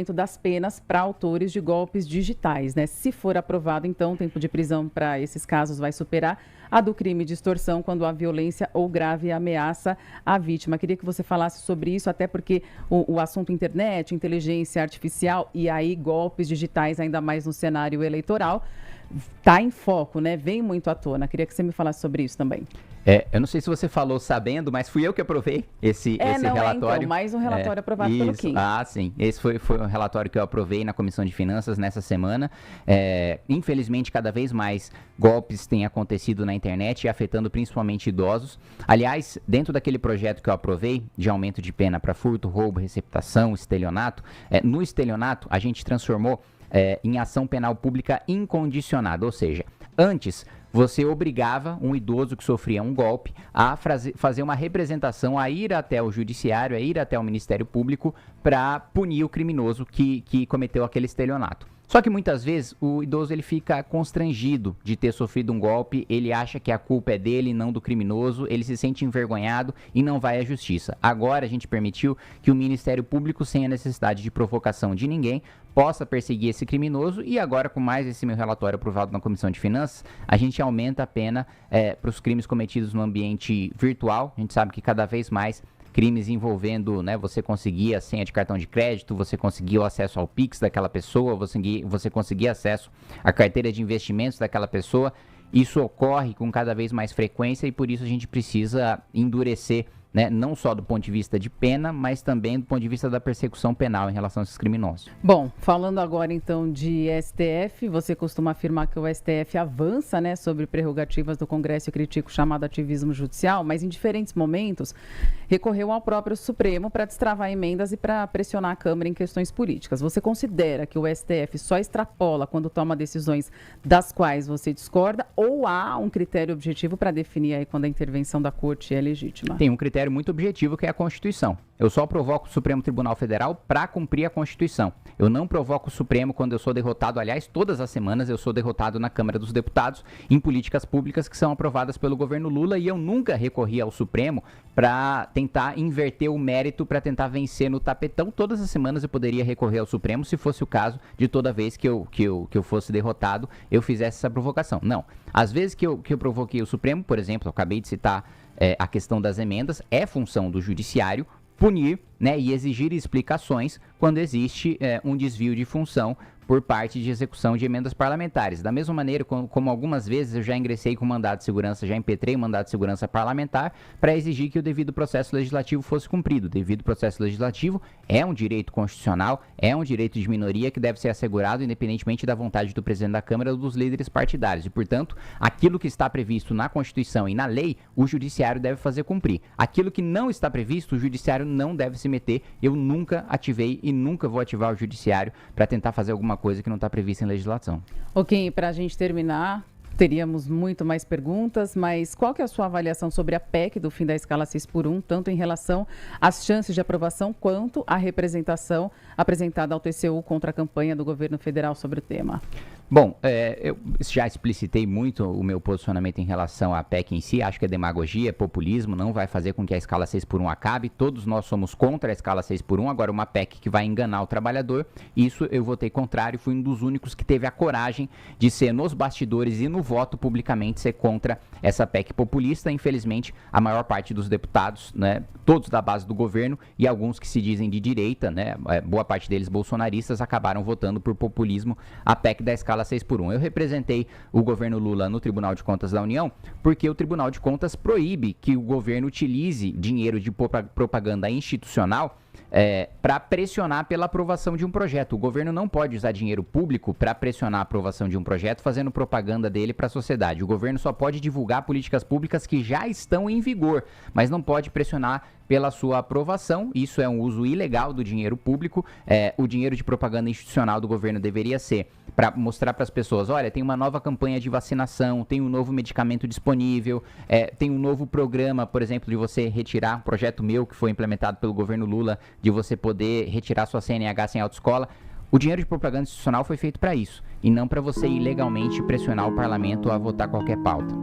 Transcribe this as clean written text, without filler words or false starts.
das penas para autores de golpes digitais, né? Se for aprovado, então, o tempo de prisão para esses casos vai superar a do crime de extorsão quando há violência ou grave ameaça à vítima. Queria que você falasse sobre isso, até porque o assunto internet, inteligência artificial e aí golpes digitais, ainda mais no cenário eleitoral, está em foco, né? Vem muito à tona. Queria que você me falasse sobre isso também. Eu não sei se você falou sabendo, mas fui eu que aprovei esse relatório. Então, mais um relatório aprovado pelo Kim. Sim. Esse foi um relatório que eu aprovei na Comissão de Finanças nessa semana. Infelizmente, cada vez mais golpes têm acontecido na internet e afetando principalmente idosos. Aliás, dentro daquele projeto que eu aprovei, de aumento de pena para furto, roubo, receptação, estelionato, no estelionato a gente transformou em ação penal pública incondicionada, ou seja, antes você obrigava um idoso que sofria um golpe a fazer uma representação, a ir até o judiciário, a ir até o Ministério Público para punir o criminoso que cometeu aquele estelionato. Só que muitas vezes o idoso ele fica constrangido de ter sofrido um golpe, ele acha que a culpa é dele, não do criminoso, ele se sente envergonhado e não vai à justiça. Agora a gente permitiu que o Ministério Público, sem a necessidade de provocação de ninguém, possa perseguir esse criminoso e agora, com mais esse meu relatório aprovado na Comissão de Finanças, a gente aumenta a pena para os crimes cometidos no ambiente virtual. A gente sabe que cada vez mais crimes envolvendo, né, você conseguir a senha de cartão de crédito, você conseguir o acesso ao Pix daquela pessoa, você conseguir acesso à carteira de investimentos daquela pessoa. Isso ocorre com cada vez mais frequência e por isso a gente precisa endurecer, né, não só do ponto de vista de pena, mas também do ponto de vista da persecução penal em relação a esses criminosos. Bom, falando agora então de STF, você costuma afirmar que o STF avança, né, sobre prerrogativas do Congresso e critica o chamado ativismo judicial, mas em diferentes momentos recorreu ao próprio Supremo para destravar emendas e para pressionar a Câmara em questões políticas. Você considera que o STF só extrapola quando toma decisões das quais você discorda ou há um critério objetivo para definir aí quando a intervenção da Corte é legítima? Tem um critério muito objetivo que é a Constituição. Eu só provoco o Supremo Tribunal Federal para cumprir a Constituição. Eu não provoco o Supremo quando eu sou derrotado. Aliás, todas as semanas eu sou derrotado na Câmara dos Deputados em políticas públicas que são aprovadas pelo governo Lula e eu nunca recorri ao Supremo para tentar inverter o mérito, para tentar vencer no tapetão. Todas as semanas eu poderia recorrer ao Supremo se fosse o caso de toda vez que eu fosse derrotado, eu fizesse essa provocação. Não. Às vezes que eu provoquei o Supremo, por exemplo, eu acabei de citar a questão das emendas, é função do judiciário punir, né, e exigir explicações quando existe um desvio de função por parte de execução de emendas parlamentares. Da mesma maneira, como algumas vezes eu já ingressei com mandado de segurança, já impetrei o mandado de segurança parlamentar para exigir que o devido processo legislativo fosse cumprido. O devido processo legislativo é um direito constitucional, é um direito de minoria que deve ser assegurado independentemente da vontade do presidente da Câmara ou dos líderes partidários. E, portanto, aquilo que está previsto na Constituição e na lei, o judiciário deve fazer cumprir. Aquilo que não está previsto, o judiciário não deve se meter. Eu nunca ativei e nunca vou ativar o judiciário para tentar fazer alguma coisa que não está prevista em legislação. Ok, para a gente terminar, teríamos muito mais perguntas, mas qual que é a sua avaliação sobre a PEC do fim da escala 6x1, tanto em relação às chances de aprovação quanto à representação apresentada ao TCU contra a campanha do governo federal sobre o tema? Bom, eu já explicitei muito o meu posicionamento em relação à PEC em si. Acho que é demagogia, é populismo, não vai fazer com que a escala 6x1 acabe. Todos nós somos contra a escala 6x1. Agora, uma PEC que vai enganar o trabalhador, isso eu votei contrário. Fui um dos únicos que teve a coragem de ser nos bastidores e no voto publicamente ser contra essa PEC populista. Infelizmente, a maior parte dos deputados, né, todos da base do governo e alguns que se dizem de direita, né, boa parte deles bolsonaristas, acabaram votando por populismo a PEC da escala 6x1. Eu representei o governo Lula no Tribunal de Contas da União porque o Tribunal de Contas proíbe que o governo utilize dinheiro de propaganda institucional para pressionar pela aprovação de um projeto. O governo não pode usar dinheiro público para pressionar a aprovação de um projeto fazendo propaganda dele para a sociedade. O governo só pode divulgar políticas públicas que já estão em vigor, mas não pode pressionar pela sua aprovação. Isso é um uso ilegal do dinheiro público. O dinheiro de propaganda institucional do governo deveria ser para mostrar para as pessoas, olha, tem uma nova campanha de vacinação, tem um novo medicamento disponível, tem um novo programa, por exemplo, de você retirar um projeto meu que foi implementado pelo governo Lula, de você poder retirar sua CNH sem autoescola. O dinheiro de propaganda institucional foi feito para isso, e não para você ilegalmente pressionar o parlamento a votar qualquer pauta.